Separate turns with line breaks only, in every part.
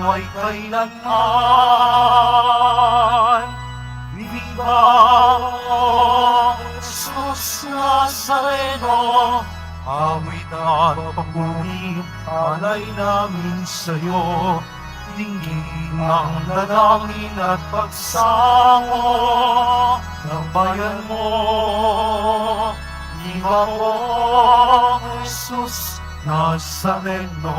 naway kailanman. Viva o Jesus Nazareno, awit at papuri alay namin sa'yo. Dinggin ang dalangin at pagsamo ng bayan mo. Viva o Jesus Nazareno.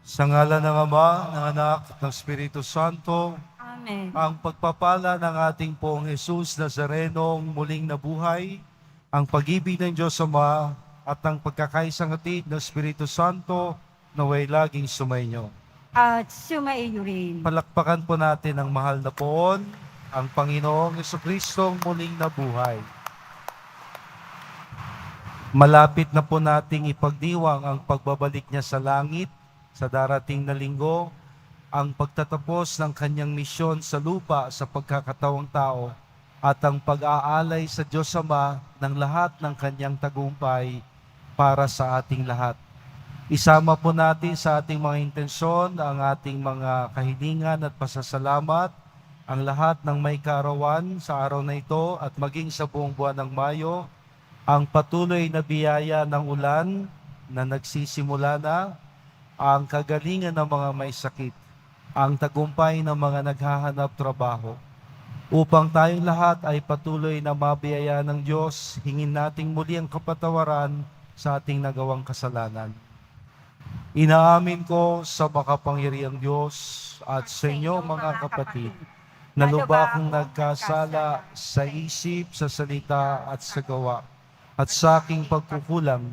Sa ngalan ng Ama, ng Anak, at ng Espiritu Santo,
Amen.
ang pagpapala ng ating Poong Jesus Nazarenong muling nabuhay, ang pag-ibig ng Diyos Ama, at ang pagkakaisang hatid ng Espiritu Santo, naway laging sumainyo.
At sumaiyo rin.
Palakpakan po natin ang mahal na Poon, ang Panginoong Jesucristong muling nabuhay. Malapit na po nating ipagdiwang ang pagbabalik niya sa langit sa darating na linggo, ang pagtatapos ng kanyang misyon sa lupa sa pagkakatawang tao at ang pag-aalay sa Diyos Ama ng lahat ng kanyang tagumpay para sa ating lahat. Isama po natin sa ating mga intensyon ang ating mga kahilingan at pasasalamat, ang lahat ng may kaarawan sa araw na ito at maging sa buong buwan ng Mayo, ang patuloy na biyaya ng ulan na nagsisimula na, ang kagalingan ng mga may sakit, ang tagumpay ng mga naghahanap trabaho. Upang tayong lahat ay patuloy na mabiyaya ng Diyos, hingin nating muli ang kapatawaran sa ating nagawang kasalanan. Inaamin ko sa makapangyarihang Diyos at sa inyo mga kapatid, na lubha akong nagkasala sa isip, sa salita at sa gawa, at sa aking pagkukulang,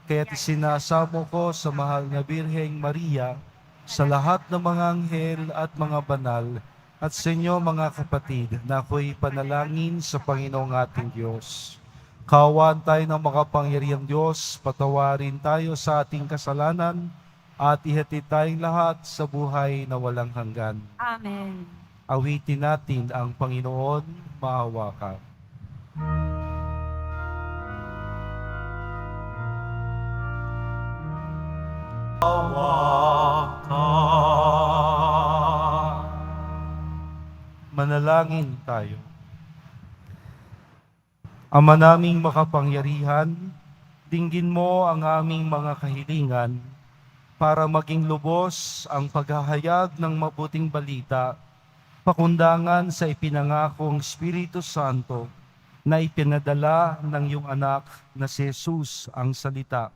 kaya't isinasamo ko sa mahal na Birheng Maria, sa lahat ng mga anghel at mga banal, at sa inyo mga kapatid, na ako'y panalangin sa Panginoong ating Diyos. Kaawaan tayo ng makapangyarihang Diyos, patawarin tayo sa ating kasalanan, at ihatid tayong lahat sa buhay na walang hanggan.
Amen.
Awitin natin ang Panginoon, maawa ka. Manalangin tayo. Ama naming makapangyarihan, dinggin mo ang aming mga kahilingan para maging lubos ang paghahayag ng mabuting balita, pakundangan sa ipinangakong Espiritu Santo na ipinadala ng iyong anak na si Jesus ang salita.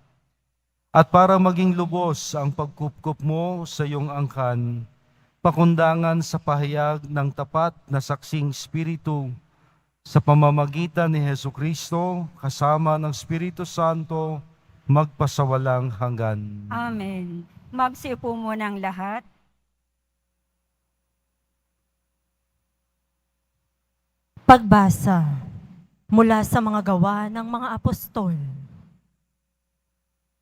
At para maging lubos ang pagkupkup mo sa iyong angkan, pakundangan sa pahayag ng tapat na saksing Espiritu sa pamamagitan ni Jesucristo kasama ng Espiritu Santo magpasawalang hanggan.
Amen. Magsiupo muna ang lahat.
Pagbasa mula sa mga gawa ng mga apostol.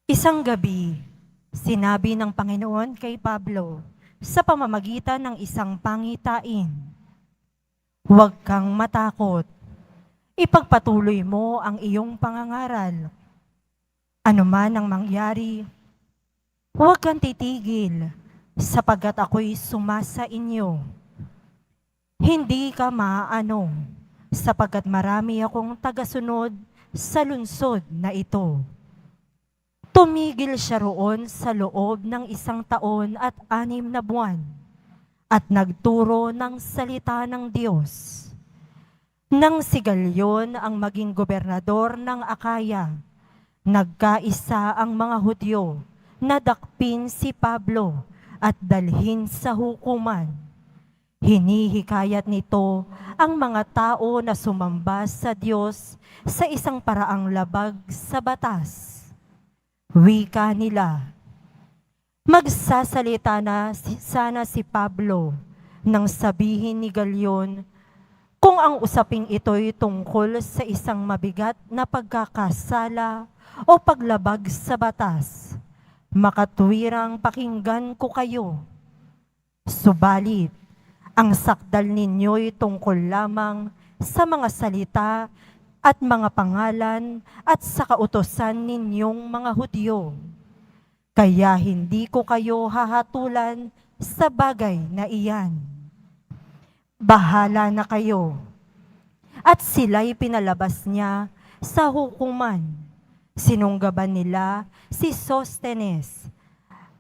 Isang gabi, sinabi ng Panginoon kay Pablo sa pamamagitan ng isang pangitain, "Huwag kang matakot. Ipagpatuloy mo ang iyong pangangaral. Ano man ang mangyari, huwag kang titigil, sapagkat ako'y sumasa inyo. Hindi ka maaano, sapagkat marami akong tagasunod sa lungsod na ito." Tumigil siya roon sa loob ng 1 taon at 6 na buwan at nagturo ng salita ng Diyos. Nang si Galyon ang maging gobernador ng Akaya, nagkaisa ang mga Hudyo na dakpin si Pablo at dalhin sa hukuman. Hinihikayat nito ang mga tao na sumamba sa Diyos sa isang paraang labag sa batas. Wika nila, magsasalita na sana si Pablo nang sabihin ni Galyon kung ang usaping ito'y tungkol sa isang mabigat na pagkakasala o paglabag sa batas. Makatwirang pakinggan ko kayo. Subalit, ang sakdal ninyo'y tungkol lamang sa mga salita at mga pangalan at sa kautosan ninyong mga Hudyo. Kaya hindi ko kayo hahatulan sa bagay na iyan. Bahala na kayo. At sila'y pinalabas niya sa hukuman. Sinunggaban nila si Sostenes,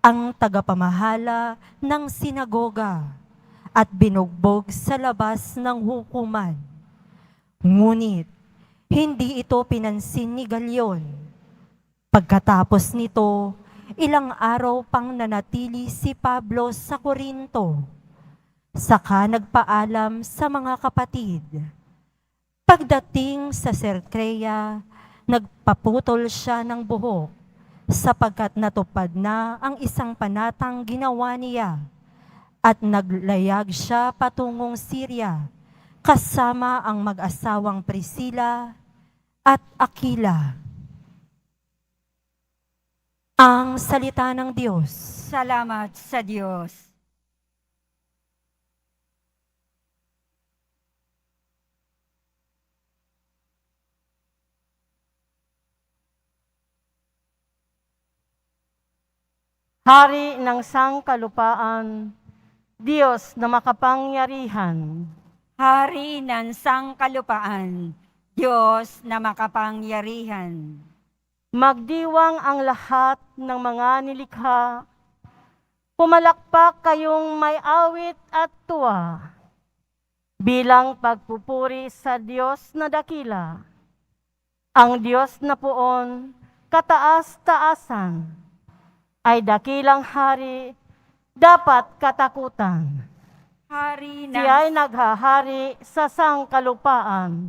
ang tagapamahala ng sinagoga, at binugbog sa labas ng hukuman. Ngunit, hindi ito pinansin ni Galion. Pagkatapos nito, ilang araw pang nanatili si Pablo sa Corinto. Saka nagpaalam sa mga kapatid. Pagdating sa Cercrea, nagpaputol siya ng buhok sapagkat natupad na ang isang panatang ginawa niya at naglayag siya patungong Syria kasama ang mag-asawang Priscilla at Aquila. Ang salita ng Diyos.
Salamat sa Diyos.
Hari ng sangkalupaan, Diyos na makapangyarihan,
Hari ng sangkalupaan, Diyos na makapangyarihan.
magdiwang ang lahat ng mga nilikha, pumalakpak kayong may awit at tuwa, bilang pagpupuri sa Diyos na dakila, ang Diyos na poon, kataas-taasan, ay dakilang hari, dapat katakutan.
Hari ng,
Siya ay naghahari sa sangkalupaan.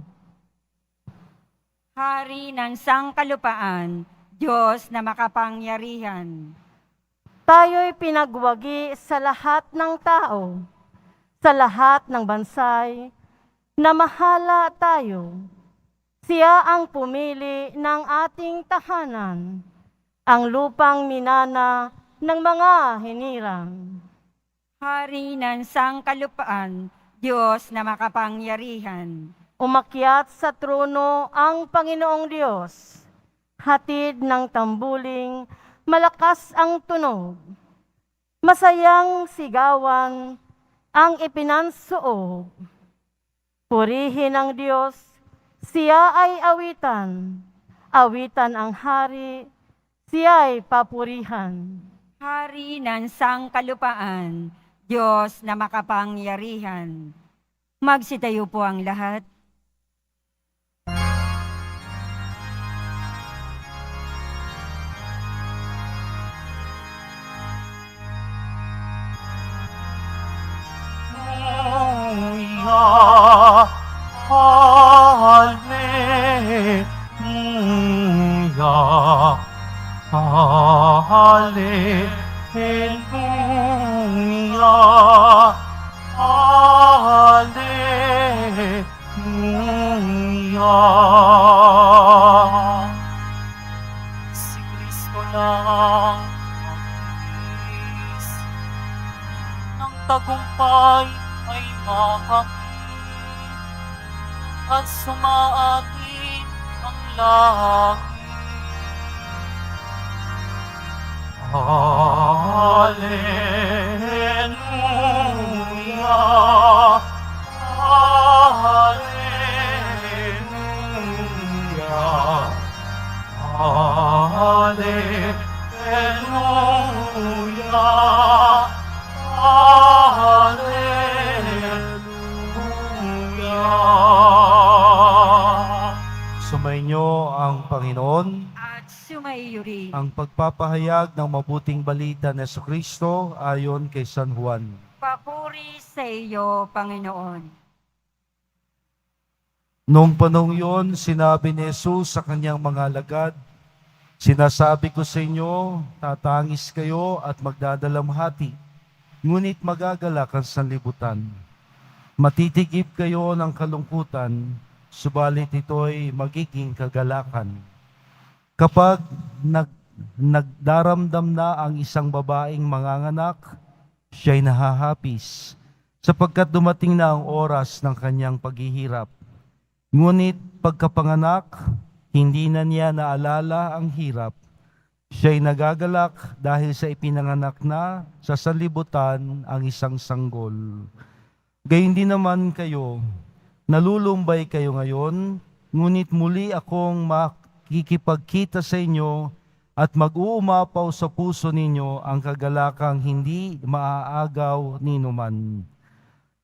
Hari ng sangkalupaan, Diyos na makapangyarihan.
Tayo'y pinagwagi sa lahat ng tao, sa lahat ng bansay, na mahala tayo. Siya ang pumili ng ating tahanan, ang lupang minana ng mga hinirang.
Hari ng sangkalupaan, Diyos na makapangyarihan.
Umakyat sa trono ang Panginoong Diyos, hatid ng tambuling, malakas ang tunog. Masayang sigawan ang ipinansuog. Purihin ang Diyos, siya ay awitan. Awitan ang hari, siya ay papurihan.
Hari ng sangkalupaan, Diyos na makapangyarihan. Magsitayo po ang lahat.
Hallelujah, hallelujah, hallelujah. Si Kristo lang magtiis ng tagumpay ay makamit at sumaatin ang langit. Hallelujah, hallelujah, hallelujah, hallelujah. Sumainyo ang Panginoon.
At sumaiyo rin.
Ang pagpapahayag ng mabuting balita ni Jesucristo ayon kay San Juan.
Papuri sa iyo, Panginoon.
Noong panahong yon, sinabi ni Jesus sa kanyang mga alagad, "Sinasabi ko sa inyo, tatangis kayo at magdadalamhati, ngunit magagalak ang sanlibutan. Matitigib kayo ng kalungkutan, subalit ito'y magiging kagalakan. Kapag nagdaramdam na ang isang babaeng manganganak, siya'y nahahapis, sapagkat dumating na ang oras ng kanyang paghihirap. Ngunit pagkapanganak, hindi na niya naalala ang hirap. Siya'y nagagalak dahil sa ipinanganak na sa sanlibutan ang isang sanggol. Gayun din naman kayo, nalulumbay kayo ngayon, ngunit muli akong makikipagkita sa inyo at mag-uumapaw sa puso ninyo ang kagalakang hindi maaagaw ninuman.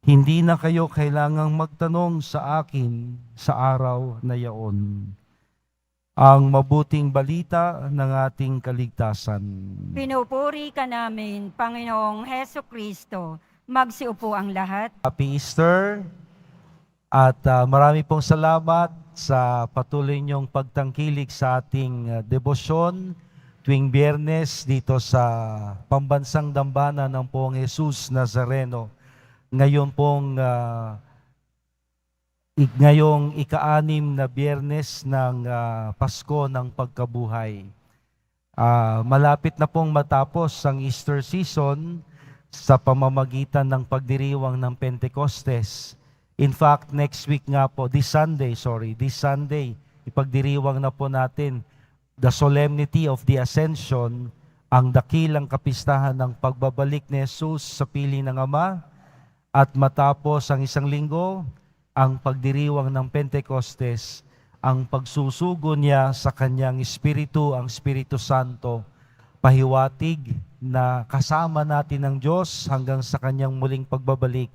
Hindi na kayo kailangang magtanong sa akin sa araw na yaon. Ang mabuting balita ng ating kaligtasan.
Pinupuri ka namin, Panginoong Heso Kristo. Magsiupo ang lahat.
Happy Easter at marami pong salamat sa patuloy niyong pagtangkilik sa ating debosyon tuwing Biyernes dito sa Pambansang Dambana ng Poong Jesus Nazareno. Ngayon pong ngayong ika-6 na Biyernes ng Pasko ng Pagkabuhay. Malapit na pong matapos ang Easter season sa pamamagitan ng pagdiriwang ng Pentecostes. In fact, next week nga po, this Sunday, ipagdiriwang na po natin the solemnity of the Ascension, ang dakilang kapistahan ng pagbabalik ni Jesus sa piling ng Ama, at matapos ang isang linggo, ang pagdiriwang ng Pentecostes, ang pagsusugo niya sa kanyang Espiritu, ang Espiritu Santo, pahiwatig na kasama natin ng Diyos hanggang sa kanyang muling pagbabalik,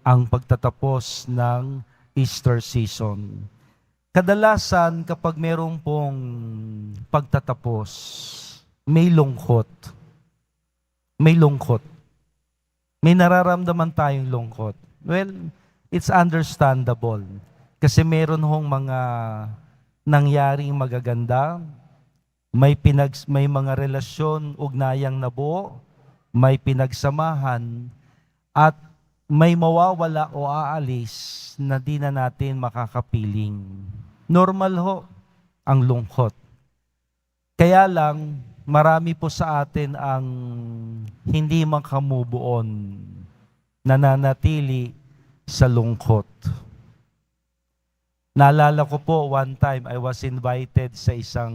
ang pagtatapos ng Easter season. Kadalasan kapag merong pong pagtatapos, may lungkot. May lungkot. May nararamdaman tayong lungkot. Well, it's understandable. Kasi meron hong mga nangyaring magaganda, may mga relasyon, ugnayang nabuo, may pinagsamahan, at may mawawala o aalis na di na natin makakapiling. Normal ho ang lungkot. Kaya lang, marami po sa atin ang hindi makamove on, nananatili sa lungkot. Naalala ko po, one time I was invited sa isang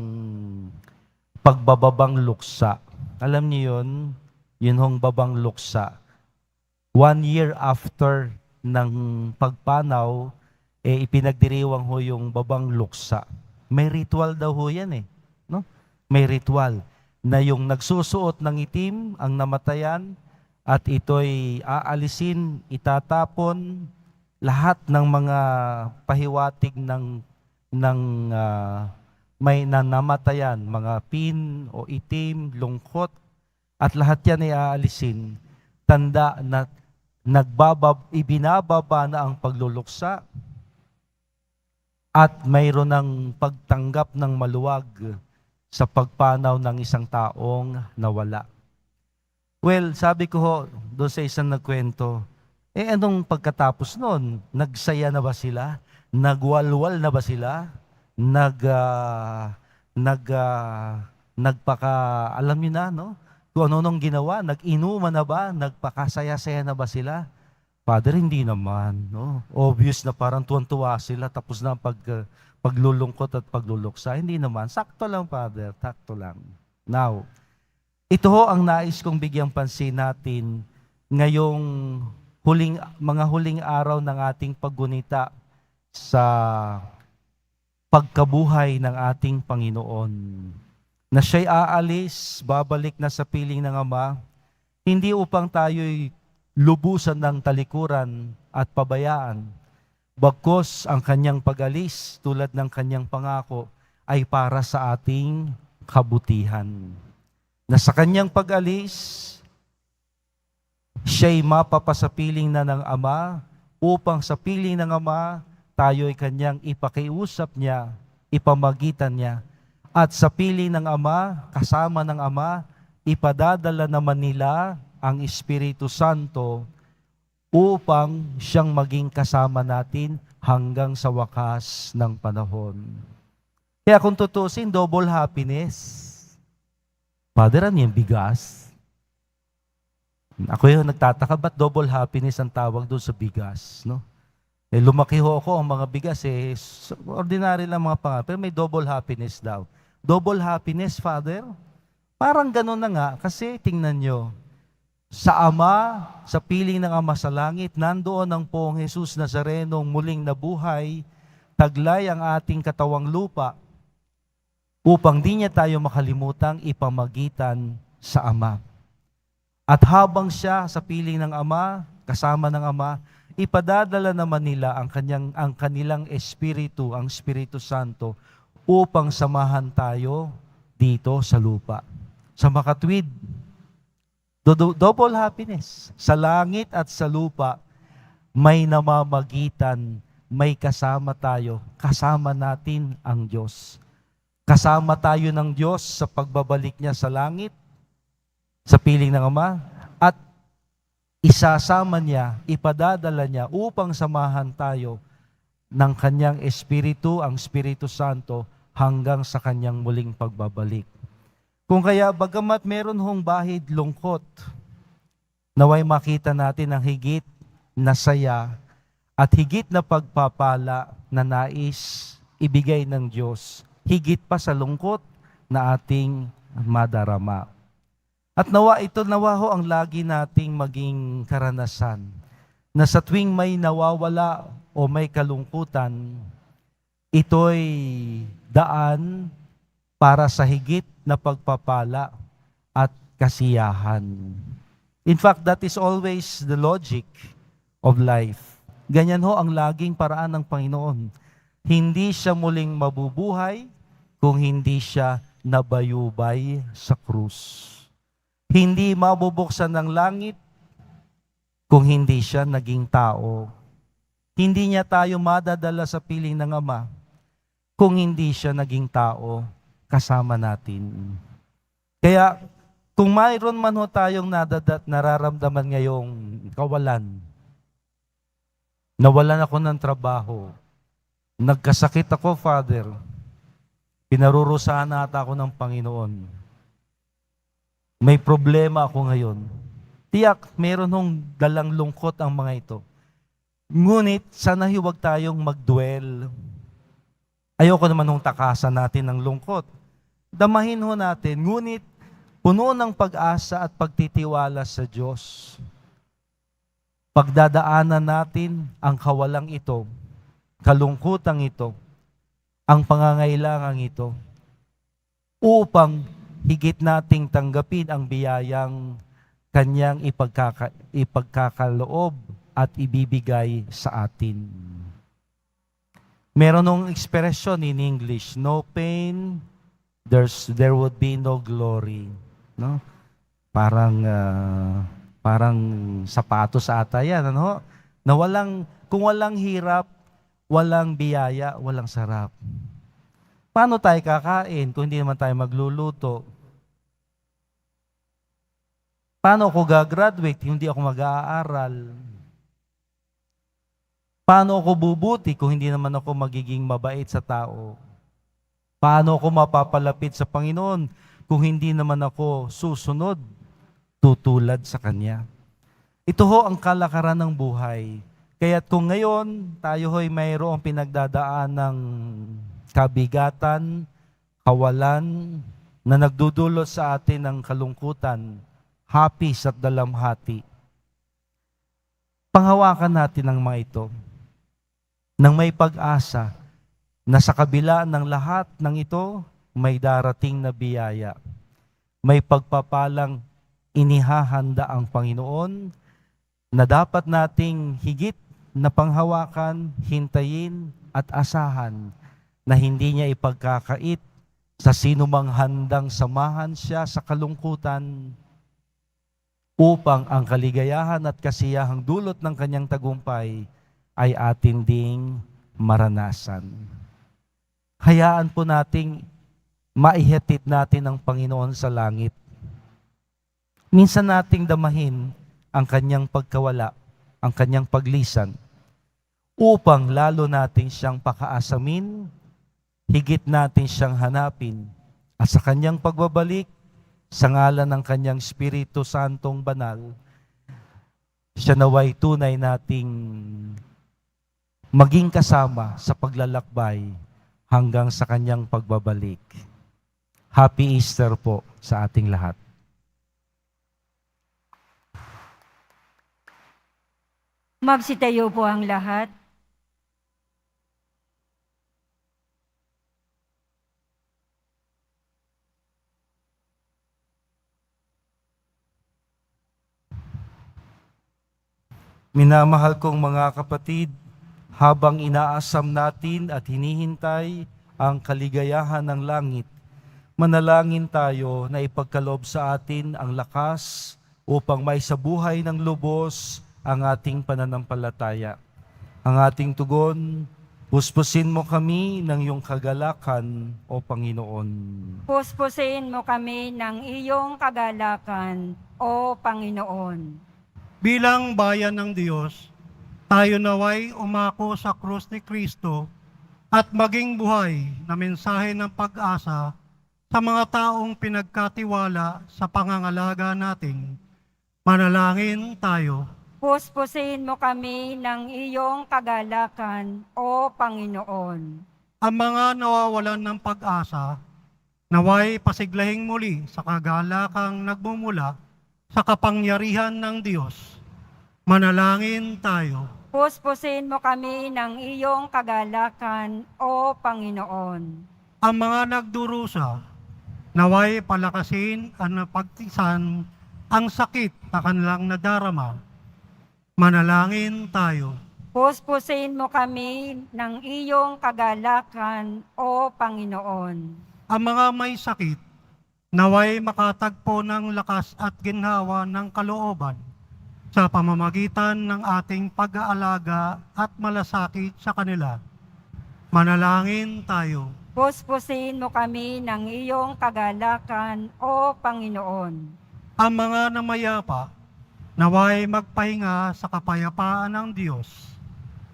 pagbababang luksa. Alam niyo yun? Yun hong babang luksa. 1 year after ng pagpanaw, ipinagdiriwang ho yung babang luksa. May ritual daw ho yan no? May ritual na yung nagsusuot ng itim ang namatayan at ito'y aalisin, itatapon, lahat ng mga pahiwatig ng may namatayan, mga pin o itim, lungkot, at lahat yan ay aalisin. Tanda na ibinababa na ang pagluluksa at mayroon ng pagtanggap ng maluwag sa pagpanaw ng isang taong nawala. Well, sabi ko ho, doon sa isang nagkwento, anong pagkatapos noon? Nagsaya na ba sila? Nagwalwal na ba sila? Alam niyo na, no? Kung ano-anong ginawa, nag-inuman na ba? Nagpakasaya-saya na ba sila? Father, hindi naman. No? Obvious na parang tuwan-tuwa sila tapos na ang paglulungkot at pagluluksa. Hindi naman. Sakto lang, Father. Sakto lang. Now, ito ho ang nais kong bigyang pansin natin ngayong mga huling araw ng ating paggunita sa pagkabuhay ng ating Panginoon. Na siya'y aalis, babalik na sa piling ng Ama, hindi upang tayo'y lubusan ng talikuran at pabayaan. Bagkus ang kanyang pag-alis, tulad ng kanyang pangako, ay para sa ating kabutihan. Na sa kanyang pag-alis, siya'y mapapasapiling na ng Ama, upang sa piling ng Ama, tayo'y kanyang ipakiusap niya, ipamagitan niya, at sa piling ng Ama, kasama ng Ama, ipadadala naman nila ang Espiritu Santo upang siyang maging kasama natin hanggang sa wakas ng panahon. Kaya kung tutusin, double happiness. Father, ano yung bigas? Ako yung nagtataka, ba't double happiness ang tawag doon sa bigas? No? Lumaki ho ako, ang mga bigas ordinary lang mga pangalan, pero may double happiness daw. Double happiness, Father? Parang ganun na nga, kasi tingnan nyo, sa Ama, sa piling ng Ama sa langit, nandoon ang Poong Jesus Nazarenong muling nabuhay, taglay ang ating katawang lupa, upang di niya tayo makalimutang ipamagitan sa Ama. At habang siya sa piling ng Ama, kasama ng Ama, ipadadala naman nila ang kanilang Espiritu, ang Espiritu Santo, upang samahan tayo dito sa lupa. Sa makatwid, double happiness. Sa langit at sa lupa, may namamagitan, may kasama tayo, kasama natin ang Diyos. Kasama tayo ng Diyos sa pagbabalik niya sa langit, sa piling ng Ama, at isasama niya, ipadadala niya upang samahan tayo ng kanyang Espiritu, ang Espiritu Santo, hanggang sa kanyang muling pagbabalik. Kung kaya, bagamat meron hong bahid lungkot, naway makita natin ang higit na saya at higit na pagpapala na nais ibigay ng Diyos, higit pa sa lungkot na ating madarama. At nawa ho ang lagi nating maging karanasan na sa tuwing may nawawala o may kalungkutan, ito'y daan para sa higit na pagpapala at kasiyahan. In fact, that is always the logic of life. Ganyan ho ang laging paraan ng Panginoon. Hindi siya muling mabubuhay kung hindi siya nabayubay sa krus. Hindi mabubuksan ng langit kung hindi siya naging tao. Hindi niya tayo madadala sa piling ng Ama kung hindi siya naging tao kasama natin. Kaya kung mayroon man ho tayong nararamdaman ngayong kawalan, nawalan ako ng trabaho, nagkasakit ako, Father, pinarurusahan ata ako ng Panginoon, may problema ako ngayon. Tiyak, meron hong dalang lungkot ang mga ito. Ngunit, sana huwag tayong mag-dwell. Ayoko naman hong takasan natin ng lungkot. Damahin ho natin, ngunit puno ng pag-asa at pagtitiwala sa Diyos. Pagdadaanan natin ang kawalang ito, kalungkutang ito, ang pangangailangang ito, upang higit nating tanggapin ang biyayang kanyang ipagkakaloob at ibibigay sa atin. Meron nung expression in English, no pain, there would be no glory. No? Parang sapatos ata yan, ano? Na kung walang hirap, walang biyaya, walang sarap. Paano tayo kakain kung hindi naman tayo magluluto? Paano ako gagraduate kung hindi ako mag-aaral? Paano ako bubuti kung hindi naman ako magiging mabait sa tao? Paano ako mapapalapit sa Panginoon kung hindi naman ako susunod, tutulad sa Kanya? Ito ho ang kalakaran ng buhay. Kaya't kung ngayon tayo ho'y mayroong pinagdadaan ng kabigatan, kawalan, na nagdudulot sa atin ng kalungkutan, hapis at dalamhati, panghawakan natin ang mga ito nang may pag-asa na sa kabila ng lahat ng ito, may darating na biyaya. May pagpapalang inihahanda ang Panginoon na dapat nating higit na panghawakan, hintayin at asahan na hindi niya ipagkakait sa sinumang handang samahan siya sa kalungkutan upang ang kaligayahan at kasiyahang dulot ng kanyang tagumpay ay atin ding maranasan. Hayaan po nating maihatid natin ang Panginoon sa langit. Minsan nating damahin ang kanyang pagkawala, ang kanyang paglisan, upang lalo natin siyang pakaasamin, higit natin siyang hanapin, at sa kanyang pagbabalik, sa ngalan ng kanyang Espiritu Santong Banal, siya naway tunay nating maging kasama sa paglalakbay hanggang sa kanyang pagbabalik. Happy Easter po sa ating lahat.
Magsitayo po ang lahat.
Minamahal kong mga kapatid, habang inaasam natin at hinihintay ang kaligayahan ng langit, manalangin tayo na ipagkaloob sa atin ang lakas upang maisabuhay ng lubos ang ating pananampalataya. Ang ating tugon, puspusin mo kami ng iyong kagalakan, O Panginoon.
Puspusin mo kami ng iyong kagalakan, O Panginoon.
Bilang bayan ng Diyos, tayo naway umako sa krus ni Kristo at maging buhay na mensahe ng pag-asa sa mga taong pinagkatiwala sa pangangalaga natin. Manalangin tayo.
Puspusin mo kami ng iyong kagalakan, O Panginoon.
Ang mga nawawalan ng pag-asa, naway pasiglahing muli sa kagalakang nagmumula sa kapangyarihan ng Diyos. Manalangin tayo.
Puspusin mo kami ng iyong kagalakan, O Panginoon.
Ang mga nagdurusa, naway palakasin at napagtisan ang sakit na kanilang nadarama. Manalangin tayo.
Puspusin mo kami ng iyong kagalakan, O Panginoon.
Ang mga may sakit, naway makatagpo ng lakas at ginhawa ng kalooban sa pamamagitan ng ating pag-aalaga at malasakit sa kanila. Manalangin tayo.
Puspusin mo kami ng iyong kagalakan, O Panginoon.
Ang mga namayapa, naway magpahinga sa kapayapaan ng Diyos.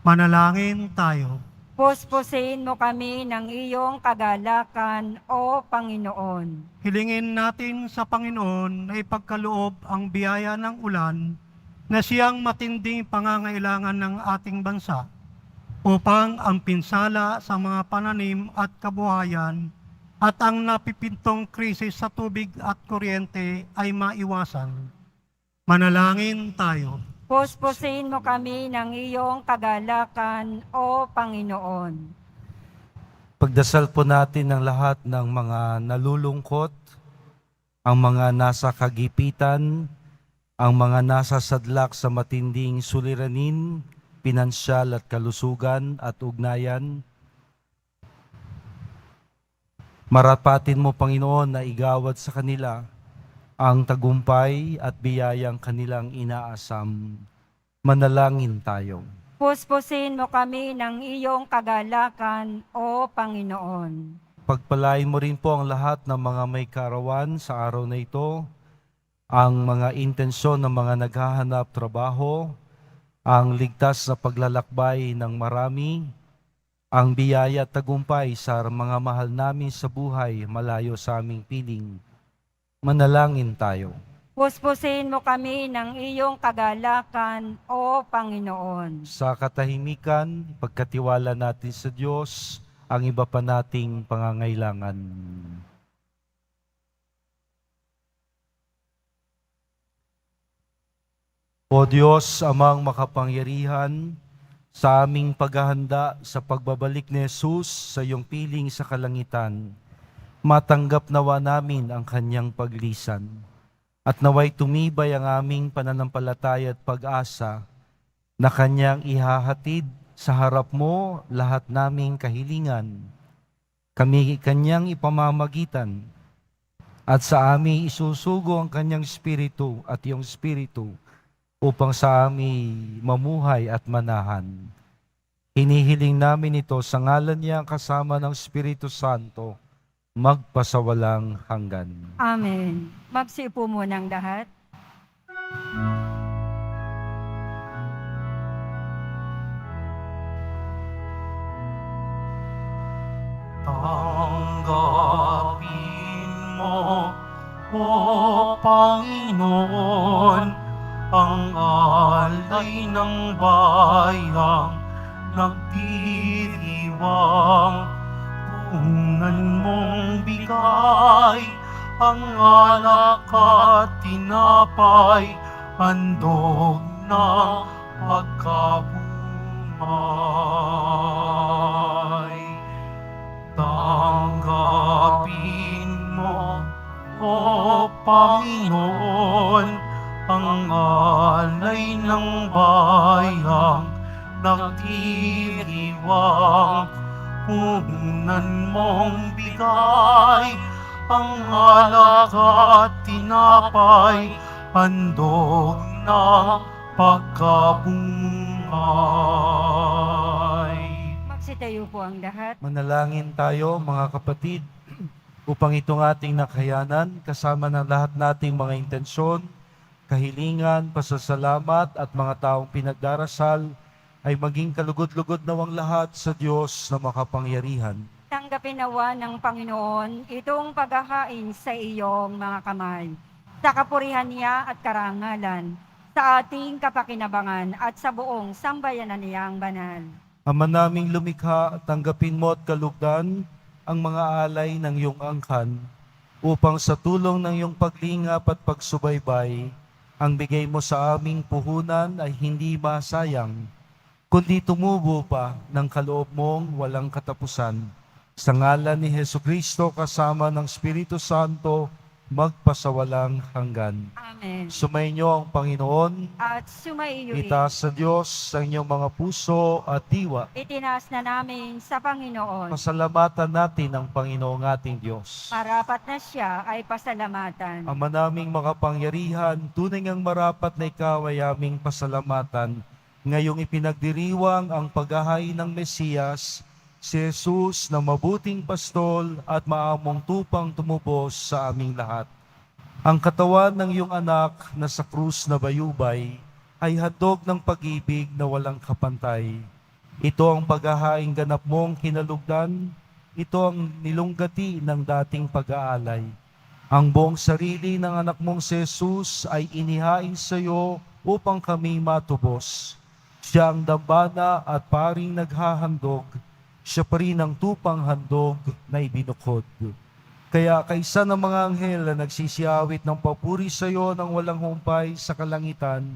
Manalangin tayo.
Puspusin mo kami ng iyong kagalakan, O Panginoon.
Hilingin natin sa Panginoon na ipagkaloob ang biyaya ng ulan na siyang matinding pangangailangan ng ating bansa upang ang pinsala sa mga pananim at kabuhayan at ang napipintong krisis sa tubig at kuryente ay maiwasan. Manalangin tayo.
Puspusin mo kami ng iyong kagalakan, O Panginoon.
Pagdasal po natin ng lahat ng mga nalulungkot, ang mga nasa kagipitan, ang mga nasa sadlak sa matinding suliranin, pinansyal at kalusugan at ugnayan. Marapatin mo, Panginoon, na igawad sa kanila ang tagumpay at biyayang kanilang inaasam. Manalangin tayo.
Puspusin mo kami ng iyong kagalakan, O Panginoon.
Pagpalain mo rin po ang lahat ng mga may karawan sa araw na ito, ang mga intensyon ng mga naghahanap trabaho, ang ligtas na paglalakbay ng marami, ang biyaya at tagumpay sa mga mahal namin sa buhay malayo sa aming piling. Manalangin tayo.
Puspusin mo kami ng iyong kagalakan, O Panginoon.
Sa katahimikan, pagkatiwala natin sa Diyos ang iba pa nating pangangailangan. O Diyos, amang makapangyarihan, sa aming paghahanda sa pagbabalik ni Jesus sa iyong piling sa kalangitan, matanggap nawa namin ang kanyang paglisan. At naway tumibay ang aming pananampalataya at pag-asa na kanyang ihahatid sa harap mo lahat naming kahilingan. Kami kanyang ipamamagitan at sa amin isusugo ang kanyang espiritu at iyong espiritu upang sa amin mamuhay at manahan. Hinihiling namin ito sa ngalan niya kasama ng Espiritu Santo, magpasawalang hanggan.
Amen. Magsiupo muna ang lahat.
Tanggapin mo, O Panginoon, ang alay ng bayang nagdiriwang, punan mong bigay, ang alak at tinapay, handog ng pagkabuhay. Tanggapin mo, O Panginoon, ang alay ng bayang nagdiriwang, punan mong bigay, ang alak at tinapay, handog ng pagkabuhay.
Magsitayo po ang lahat.
Manalangin tayo mga kapatid upang itong ating nakayanan kasama ng lahat nating mga intensyon, kahilingan, pasasalamat at mga taong pinagdarasal ay maging kalugod-lugod nawang lahat sa Diyos na makapangyarihan.
Tanggapin nawa ng Panginoon itong paghahain sa iyong mga kamay, sa kapurihan niya at karangalan, sa ating kapakinabangan at sa buong sambayanan niyang banal.
Ama naming lumikha, tanggapin mo at kalugdan ang mga alay ng iyong angkan upang sa tulong ng iyong paglingap at pagsubaybay, ang bigay mo sa aming puhunan ay hindi masayang, kundi tumubo pa ng kaloob mong walang katapusan. Sa ngalan ni Hesukristo kasama ng Espiritu Santo, magpasawalang hanggan.
Amen.
Sumainyo ang Panginoon,
At sumaiyo rin.
itaas sa Diyos ang inyong mga puso at diwa.
Itinaas na namin sa Panginoon.
Pasalamatan natin ang Panginoong ating Diyos.
Marapat na siya ay pasalamatan.
Ama naming makapangyarihan, tunay ngang marapat na ikaw ay aming pasalamatan. Ngayong ipinagdiriwang ang paghahain ng Mesiyas, si Jesus na mabuting pastol at maamong tupang tumubos sa aming lahat. Ang katawan ng iyong anak na sa krus na bayubay ay handog ng pag-ibig na walang kapantay. Ito ang paghahaing ganap mong kinalugdan, ito ang nilunggati ng dating pag-aalay. Ang buong sarili ng anak mong si Jesus ay inihain sa iyo upang kami matubos. Siya ang dambana at paring naghahandog, siya pa rin ang tupang handog na ibinukod. Kaya kaysa ng mga anghel na nagsisiyawit ng papuri sa iyo ng walang humpay sa kalangitan,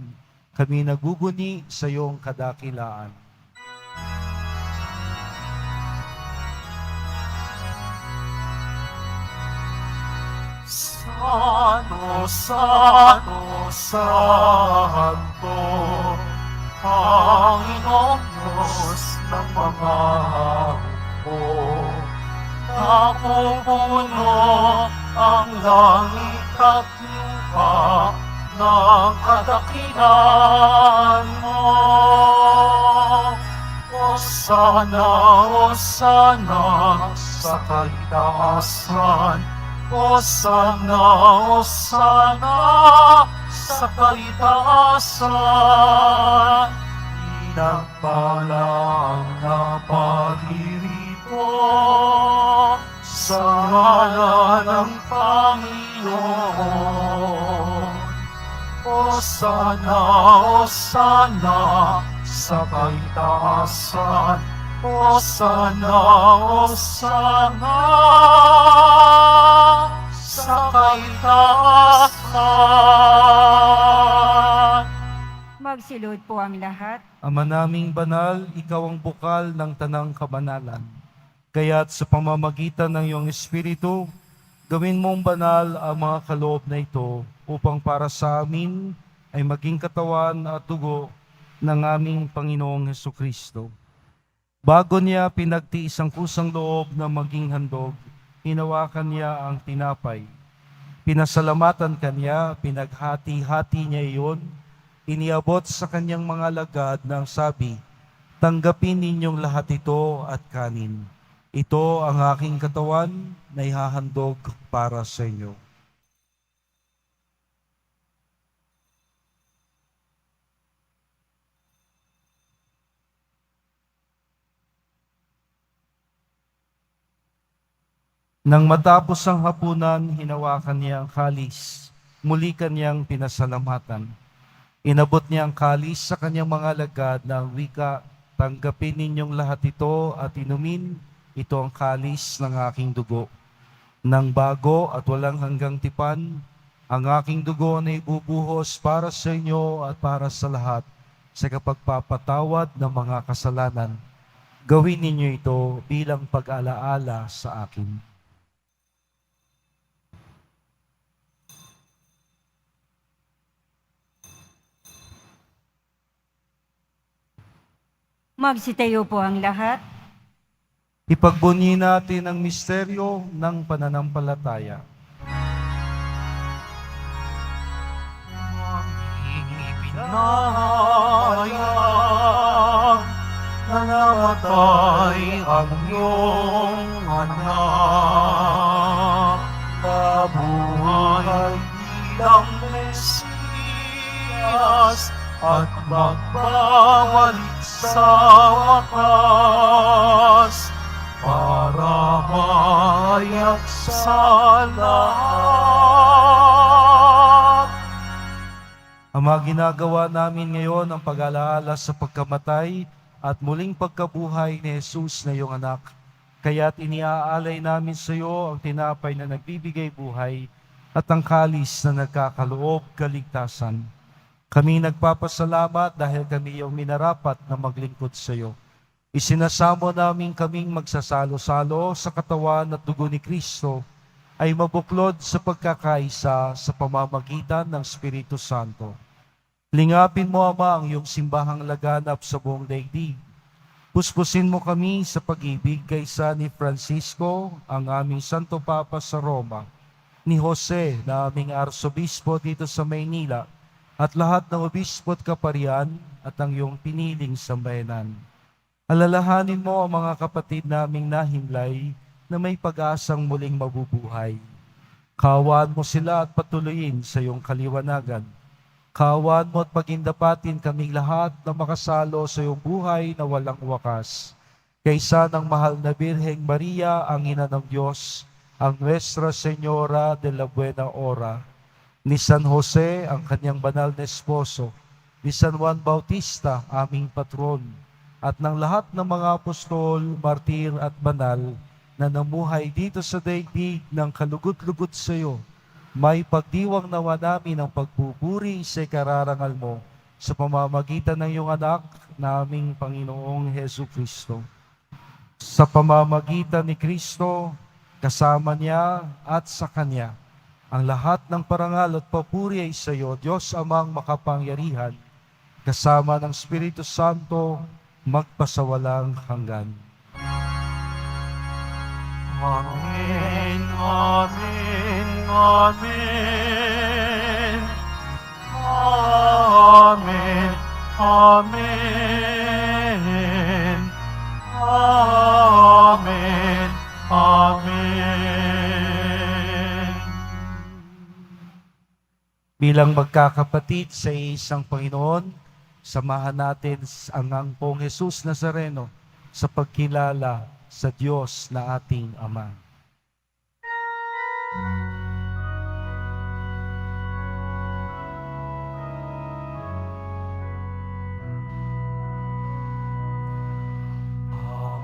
kami naguguni sa iyong kadakilaan.
Santo, Santo, Santo, Panginoong Diyos ng mga hukbo. Napupuno ang langit at lupa ng kadakilaan mo. Hosana, Hosana sa kaitaasan. Hosana, Hosana sa kaitaasan. Pinagpala ang naparirito sa ngalan ng Panginoon. Hosana, Hosana sa kaitaasan. Hosana, Hosana sa kaitaasan.
Magsilod po ang lahat.
Ama naming banal, ikaw ang bukal ng tanang kabanalan. Kaya't sa pamamagitan ng iyong Espiritu, gawin mong banal ang mga kaloob na ito upang para sa amin ay maging katawan at dugo ng aming Panginoong Hesukristo. Bago niya pinagtiis ang kusang loob na maging handog, hinawakan niya ang tinapay. Pinasalamatan kanya, pinaghati-hati niya iyon, iniabot sa kanyang mga alagad ng sabi, tanggapin ninyong lahat ito at kanin. Ito ang aking katawan na ihahandog para sa inyo. Nang matapos ang hapunan, hinawakan niya ang kalis. Muli kanyang pinasalamatan. Inabot niya ang kalis sa kanyang mga alagad na ang wika, Tanggapin ninyong lahat ito at inumin. Ito ang kalis ng aking dugo. Nang bago at walang hanggang tipan, ang aking dugo na ibubuhos para sa inyo at para sa lahat sa kapagpapatawad ng mga kasalanan. Gawin ninyo ito bilang pag-alaala sa akin.
Magsitayo po ang lahat.
Ipagbunyi natin ang misteryo ng pananampalataya.
Ipinahayag na namatay ang iyong anak. Nabuhay bilang Mesiyas at magbabalik sa wakas para mayak sa lahat.
Ama, ginagawa namin ngayon ang pag-alaala sa pagkamatay at muling pagkabuhay ni Jesus na iyong anak. Kaya't iniaalay namin sa iyo ang tinapay na nagbibigay buhay at ang kalis na nagkakaloob kaligtasan. Kami nagpapasalamat dahil kami iyong minarapat na maglingkod sa iyo. Isinasamo namin kaming magsasalo-salo sa katawan at dugo ni Kristo ay mabuklod sa pagkakaisa sa pamamagitan ng Espiritu Santo. Lingapin mo, Ama, ang iyong simbahang laganap sa buong daigdig. Puspusin mo kami sa pag-ibig kaysa ni Francisco, ang aming Santo Papa sa Roma, ni Jose, na aming Arsobispo dito sa Maynila, at lahat ng obispo at kaparian at ang iyong piniling sambayanan. Alalahanin mo ang mga kapatid naming nahimlay na may pag-asang muling mabubuhay. Kaawaan mo sila at patuloyin sa iyong kaliwanagan. Kaawaan mo at pagindapatin kaming lahat na makasalo sa iyong buhay na walang wakas. Kaysa ng mahal na Birheng Maria, ang Ina ng Diyos, ang Nuestra Señora de la Buena Hora, ni San Jose, ang kanyang banal na esposo, ni San Juan Bautista, aming patron, at ng lahat ng mga apostol, martir at banal na namuhay dito sa daigdig ng kalugut-lugut sa iyo, may pagdiwang nawa namin ang pagpupuri sa kararangal mo sa pamamagitan ng iyong anak na aming Panginoong Hesu Kristo. Sa pamamagitan ni Kristo, kasama niya at sa Kanya, ang lahat ng parangal at papuri ay sa iyo, Diyos Amang makapangyarihan, kasama ng Espiritu Santo, magpasawalang hanggan.
Amen, amen, amen. Amen, amen. Amen, amen.
Bilang magkakapatid sa isang Panginoon, samahan natin ang Angpong Jesus Nazareno sa pagkilala sa Diyos na ating Ama.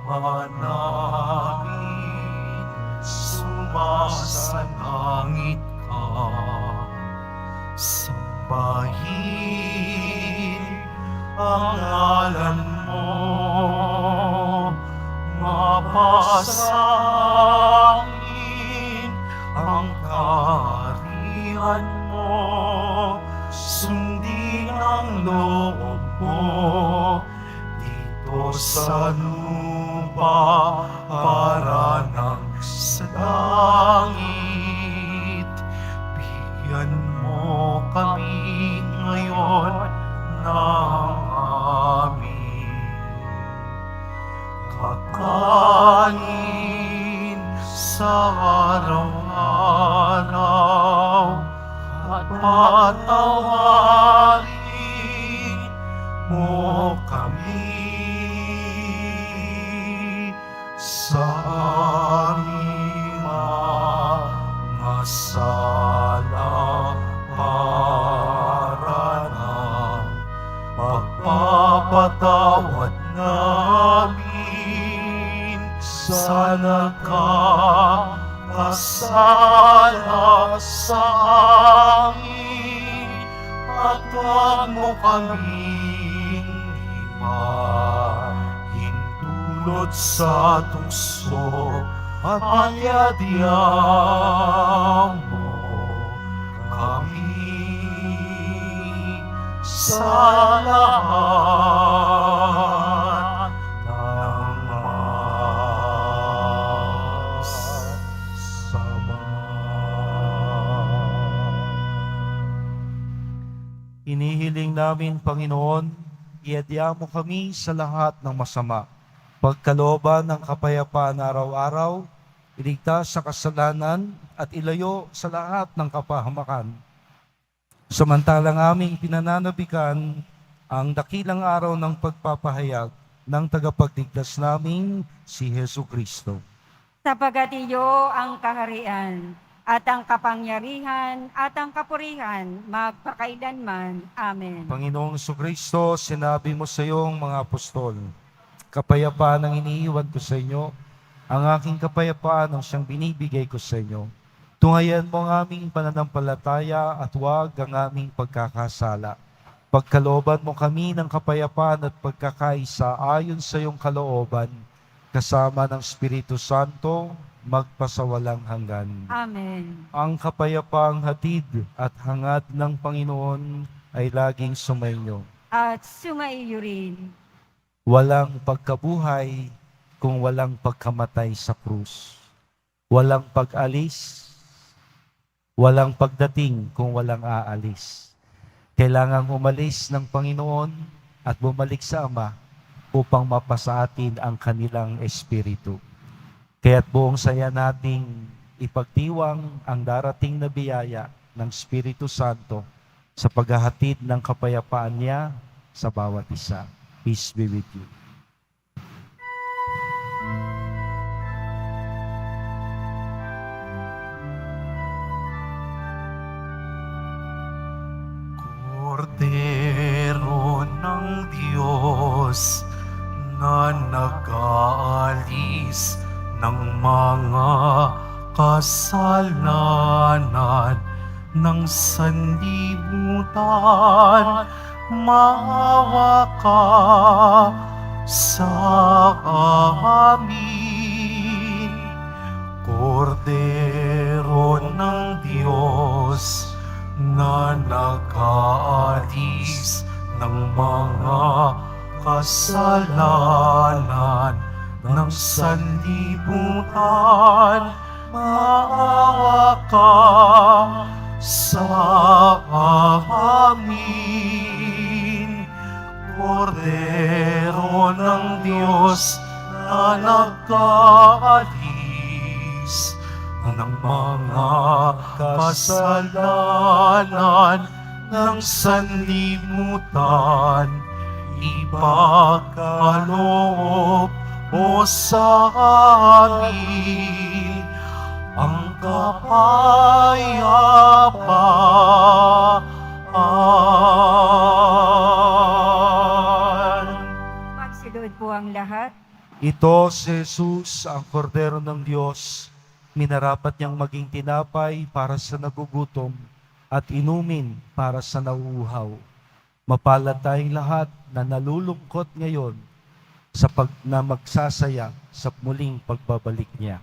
Ama namin, sumasalangit ka. Sambahin ang ngalan mo, mapasangin ang kaharian mo, sundin ang loob mo dito sa lupa para nang sa langit. Bigyan mo kami ngayon ng aming kakanin sa araw-araw, at patawarin mo kami sa aming mga sala para na magpapatawad na nagkakasala sa amin, at huwag mo kaming hintulot sa tukso, at yadyan mo kami sa lahat ng masama.
Inihiling namin, Panginoon, iadya mo kami sa lahat ng masama. Pagkalooban ng kapayapaan araw-araw, iligtas sa kasalanan at ilayo sa lahat ng kapahamakan. Samantalang aming pinananabikan ang dakilang araw ng pagpapahayag ng tagapagligtas naming si Hesu Kristo.
Sapagat iyo ang kaharian at ang kapangyarihan at ang kapurihan magpakailanman. Amen.
Panginoong Kristo, sinabi mo sa iyong mga apostol, kapayapaan ang iniiwan ko sa inyo, ang aking kapayapaan ang siyang binibigay ko sa inyo. Tungayan mo ang aming pananampalataya at huwag ang aming pagkakasala. Pagkalooban mo kami ng kapayapaan at pagkakaisa ayon sa iyong kalooban, kasama ng Espiritu Santo, magpasawalang hanggan.
Amen.
Ang kapayapaang hatid at hangad ng Panginoon ay laging sumainyo.
At sumaiyo rin.
Walang pagkabuhay kung walang pagkamatay sa krus. Walang pag-alis, walang pagdating kung walang aalis. Kailangang umalis ng Panginoon at bumalik sa Ama upang mapasa atin ang kanilang espiritu. Kaya't buong saya nating ipagdiwang ang darating na biyaya ng Espiritu Santo sa paghahatid ng kapayapaan niya sa bawat isa. Peace be with you.
Kordero ng Diyos na nag-aalis ng mga kasalanan ng sanlibutan, maawa ka sa amin. Kordero ng Diyos na nag-aalis ng mga kasalanan ng sanlibutan, maawa ka sa amin. Kordero ng Diyos na nag-aalis ng mga kasalanan ng sanlibutan, ipagkaloob mo sa amin ang kapayapaan.
Magsilod po ang lahat.
Ito si Jesus, ang Kordero ng Diyos, minarapat niyang maging tinapay para sa nagugutom at inumin para sa nauuhaw. Mapalad tayong lahat na nalulungkot ngayon na magsasaya sa muling pagbabalik niya.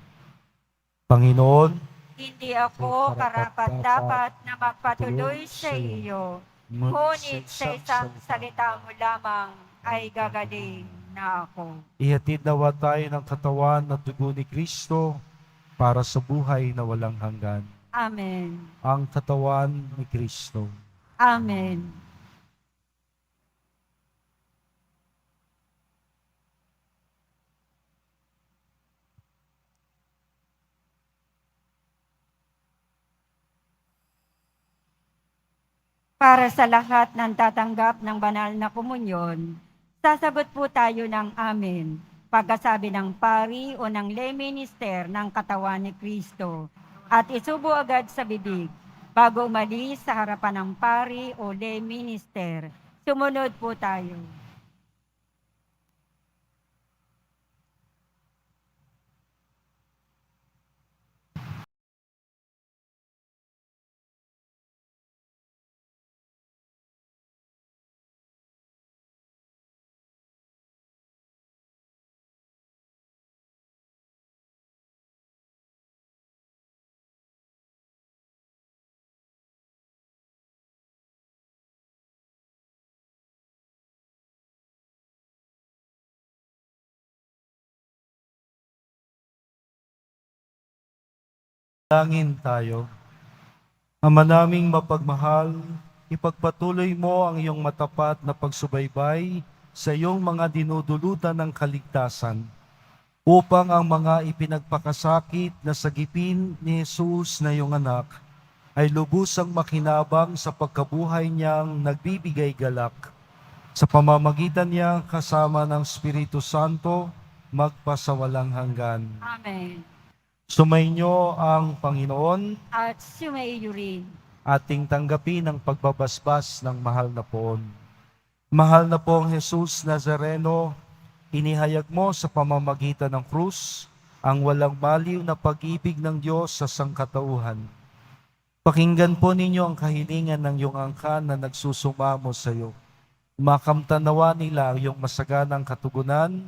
Panginoon,
Hindi ako karapat-dapat na magpatuloy sa iyo, ngunit sa isang salita mo lamang ay gagaling na ako.
ihatid nawa tayo ng katawan at dugo ni Kristo para sa buhay na walang hanggan.
Amen.
Ang katawan ni Kristo.
Amen. Para sa lahat ng tatanggap ng banal na komunyon, sasagot po tayo ng amen pagkasabi ng pari o ng lay minister ng katawan ni Kristo at isubo agad sa bibig bago umalis sa harapan ng pari o lay minister. Sumunod po tayo.
Tangin tayo. Ama naming mapagmahal, ipagpatuloy mo ang iyong matapat na pagsubaybay sa iyong mga dinudulutan ng kaligtasan upang ang mga ipinagpakasakit na sagipin ni Jesus na iyong anak ay lubusang makinabang sa pagkabuhay niyang nagbibigay galak. Sa pamamagitan niya kasama ng Espiritu Santo, magpasawalang hanggan.
Amen.
Sumainyo ang Panginoon,
At sumaiyo rin.
ating tanggapin ang pagbabasbas ng mahal na poon. Mahal na pong Jesus Nazareno, inihayag mo sa pamamagitan ng krus ang walang baliw na pag-ibig ng Diyos sa sangkatauhan. Pakinggan po ninyo ang kahilingan ng iyong angkan na nagsusumamo sa iyo. Makamtanawa nila ang iyong masaganang katugunan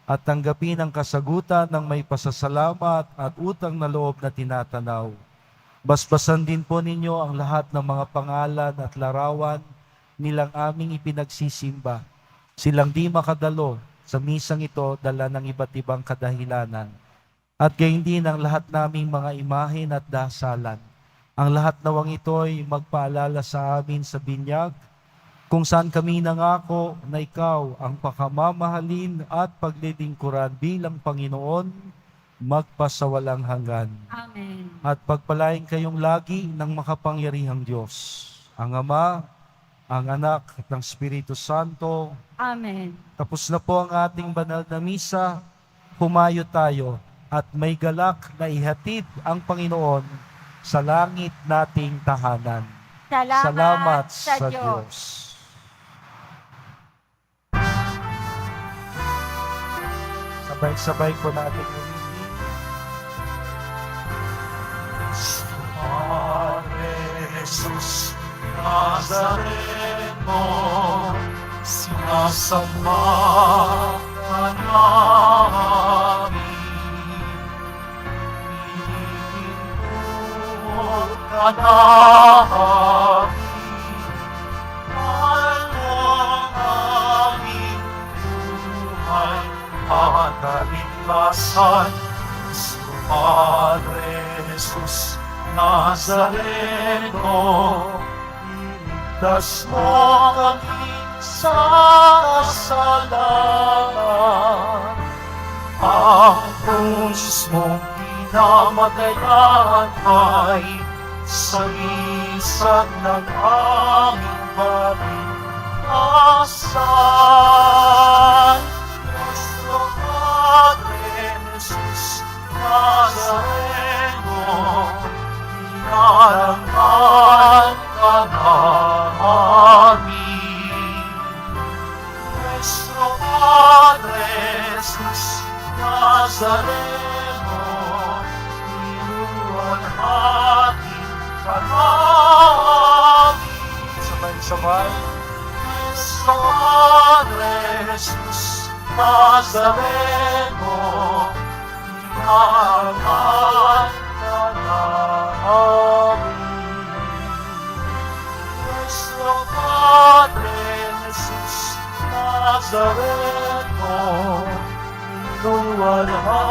at tanggapin ang kasagutan ng may pasasalamat at utang na loob na tinatanaw. Basbasan din po ninyo ang lahat ng mga pangalan at larawan nilang aming ipinagsisimba. Silang di makadalo sa misang ito dala ng iba't ibang kadahilanan. At gayon din ang lahat naming mga imahen at dasalan. Ang lahat nawang ito'y magpaalala sa amin sa binyag, kung saan kami nangako na ikaw ang pakamamahalin at paglilingkuran bilang Panginoon, magpasawalang hanggan.
Amen.
At pagpalain kayong lagi ng makapangyarihang Diyos, ang Ama, ang Anak at ang Espiritu Santo.
Amen.
Tapos na po ang ating banal na misa, humayo tayo at may galak na ihatid ang Panginoon sa langit nating tahanan.
Salamat sa Diyos.
Diyos. Sabay-sabay po natin ulitin.
Padre Jesus Nazareno, sinasamba ka namin. Pinipindot ka namin. Mahal mo ang aming buhay at kaligtasan. Padre Jesus Nazareno, iligtas mo kami sa kasalanan. Ang krus mong pinamatayan ay sagisag ng aming kaligtasan. Nuestro Padre Jesus Nazareno, inarangan ka namin. Nuestro Padre Jesus Nazareno, iluwalhati ka namin.
Sabay-sabay.
Nuestro Padre Jesus Nazareno, inarangan ka namin. Nuestro Padre Jesus Nazareno, iluwalhati